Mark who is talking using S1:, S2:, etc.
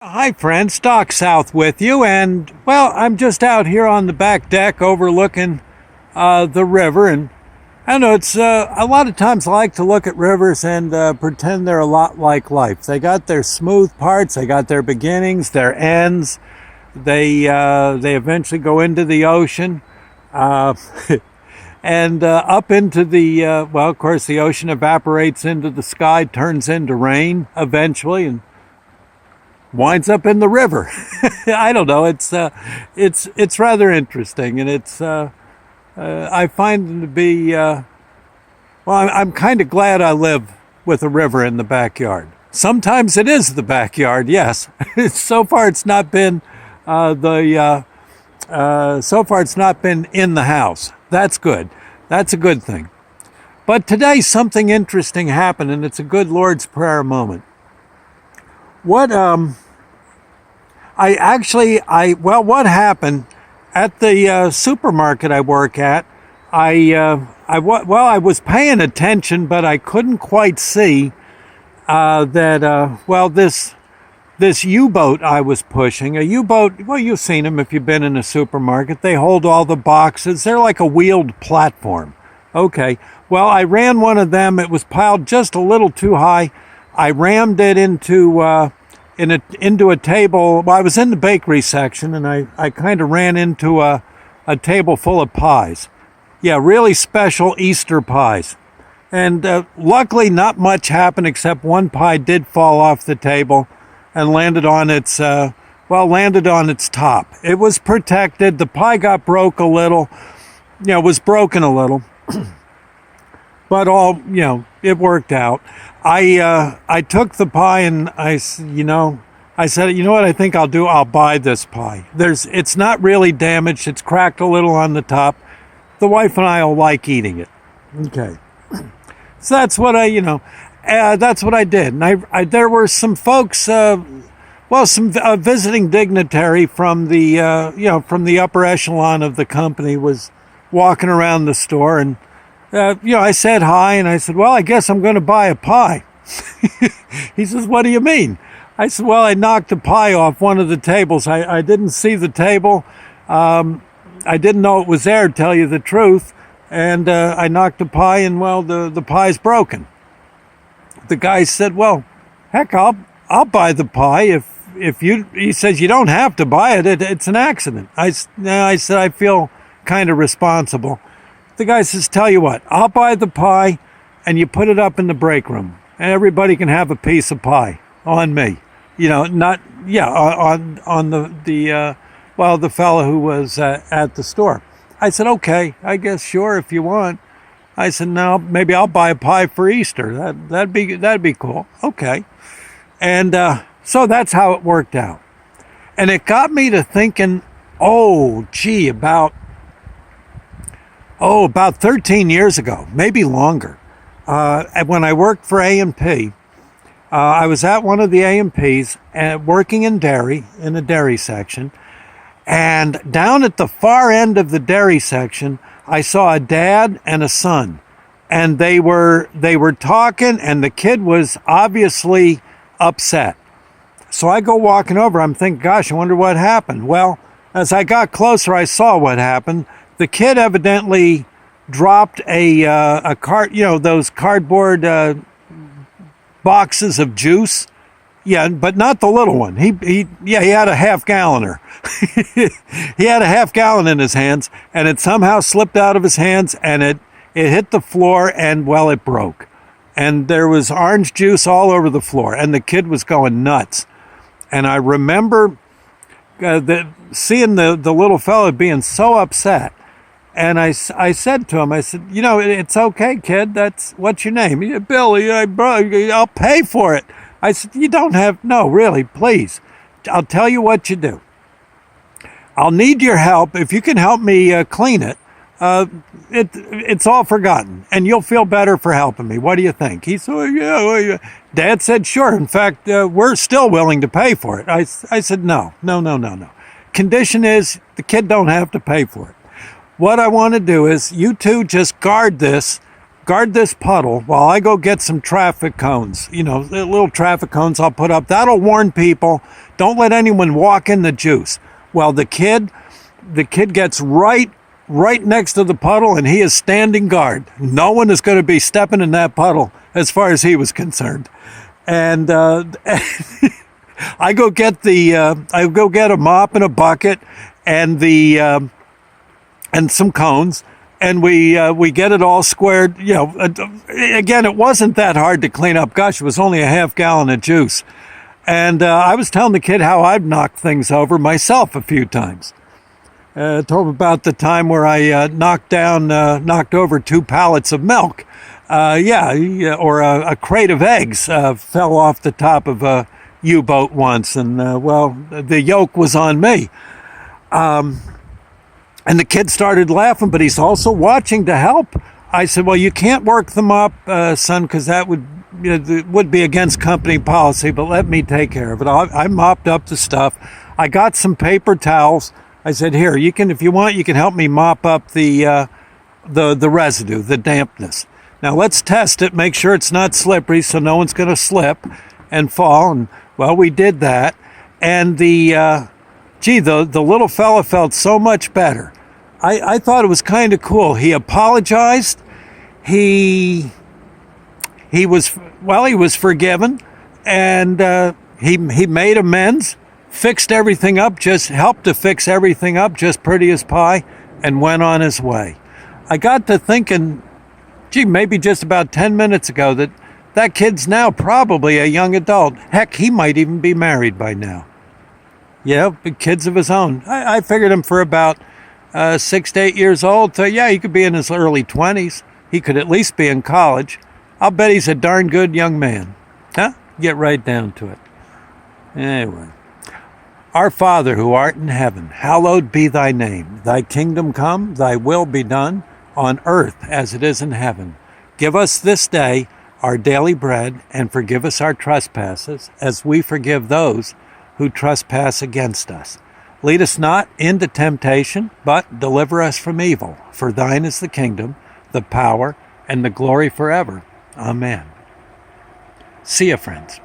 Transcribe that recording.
S1: Hi, friends. Doc South with you, and well, I'm just out here on the back deck overlooking the river, and I know it's a lot of times I like to look at rivers and pretend they're a lot like life. They got their smooth parts, they got their beginnings, their ends. They eventually go into the ocean, uh, and up into the well, of course, the ocean evaporates into the sky, turns into rain eventually, and winds up in the river. I don't know. It's rather interesting, and I find them to be well. I'm kind of glad I live with a river in the backyard. Sometimes it is the backyard, yes. So far, it's not been the so far it's not been in the house. That's good. That's a good thing. But today, something interesting happened, and it's a good Lord's Prayer moment. What what happened at the supermarket I work at? I was paying attention, but I couldn't quite see this U-boat I was pushing. A U-boat. Well, you've seen them if you've been in a supermarket. They hold all the boxes. They're like a wheeled platform. Okay. Well, I ran one of them. It was piled just a little too high. I rammed it into a table. Well, I was in the bakery section, and I kind of ran into a table full of pies. Yeah, really special Easter pies. And luckily, not much happened except one pie did fall off the table and landed on its top. It was protected. The pie got broke a little. Was broken a little. But it worked out. I took the pie and I said, you know what I think I'll do? I'll buy this pie. It's not really damaged. It's cracked a little on the top. The wife and I will like eating it. Okay. So that's what that's what I did. And there were some folks, some visiting dignitary from the upper echelon of the company was walking around the store, and I said hi, and I said, well, I guess I'm going to buy a pie. He says, what do you mean? I said, well, I knocked a pie off one of the tables. I didn't see the table. I didn't know it was there, to tell you the truth. And I knocked a pie, and, well, the pie's broken. The guy said, well, heck, I'll buy the pie if you... He says, you don't have to buy it. It's an accident. I said, I feel kind of responsible. The guy says, tell you what, I'll buy the pie and you put it up in the break room and everybody can have a piece of pie on me. On the fellow who was at the store. I said, okay, I guess sure if you want. I said, no, maybe I'll buy a pie for Easter. That'd be cool. Okay. And so that's how it worked out. And it got me to thinking, about 13 years ago, maybe longer, when I worked for A&P, I was at one of the A&Ps working in the dairy section, and down at the far end of the dairy section, I saw a dad and a son, and they were talking, and the kid was obviously upset. So I go walking over, I'm thinking, gosh, I wonder what happened. Well, as I got closer, I saw what happened. The kid evidently dropped a cart, those cardboard boxes of juice. Yeah, but not the little one. He had a half-galloner. He had a half-gallon in his hands, and it somehow slipped out of his hands, and it hit the floor, and, well, it broke. And there was orange juice all over the floor, and the kid was going nuts. And I remember seeing the little fellow being so upset. And I said to him, I said, it's okay, kid. What's your name? He said, Billy, I'll pay for it. I said, you don't have, no, really, please. I'll tell you what you do. I'll need your help. If you can help me clean it, it's all forgotten. And you'll feel better for helping me. What do you think? He said, yeah. Dad said, sure. In fact, we're still willing to pay for it. I said, no. Condition is the kid don't have to pay for it. What I want to do is you two just guard this puddle while I go get some traffic cones. The little traffic cones I'll put up. That'll warn people Don't let anyone walk in the juice. Well, the kid gets right next to the puddle, and he is standing guard. No one is going to be stepping in that puddle as far as he was concerned. And I go get a mop and a bucket and and some cones, and we get it all squared. Again, it wasn't that hard to clean up. Gosh, it was only a half gallon of juice. And I was telling the kid how I've knocked things over myself a few times. Told him about the time where I knocked over 2 pallets of milk. Or a crate of eggs fell off the top of a U-boat once, and the yoke was on me. And the kid started laughing, but he's also watching to help. I said, well, you can't work them up, son, because that would be against company policy, but let me take care of it. I mopped up the stuff. I got some paper towels. I said, here, if you want, you can help me mop up the residue, the dampness. Now let's test it, make sure it's not slippery so no one's going to slip and fall. And well, we did that. And the little fella felt so much better. I thought it was kind of cool. He apologized. He was forgiven, and he made amends, fixed everything up, helped to fix everything up, just pretty as pie, and went on his way. I got to thinking, maybe just about 10 minutes ago, that kid's now probably a young adult. Heck, he might even be married by now. Yeah, kids of his own. I figured him for about 6 to 8 years old. So yeah, he could be in his early 20s. He could at least be in college. I'll bet he's a darn good young man. Huh? Get right down to it. Anyway. Our Father who art in heaven, hallowed be thy name. Thy kingdom come, thy will be done, on earth as it is in heaven. Give us this day our daily bread, and forgive us our trespasses, as we forgive those who trespass against us. Lead us not into temptation, but deliver us from evil. For thine is the kingdom, the power, and the glory forever. Amen. See you, friends.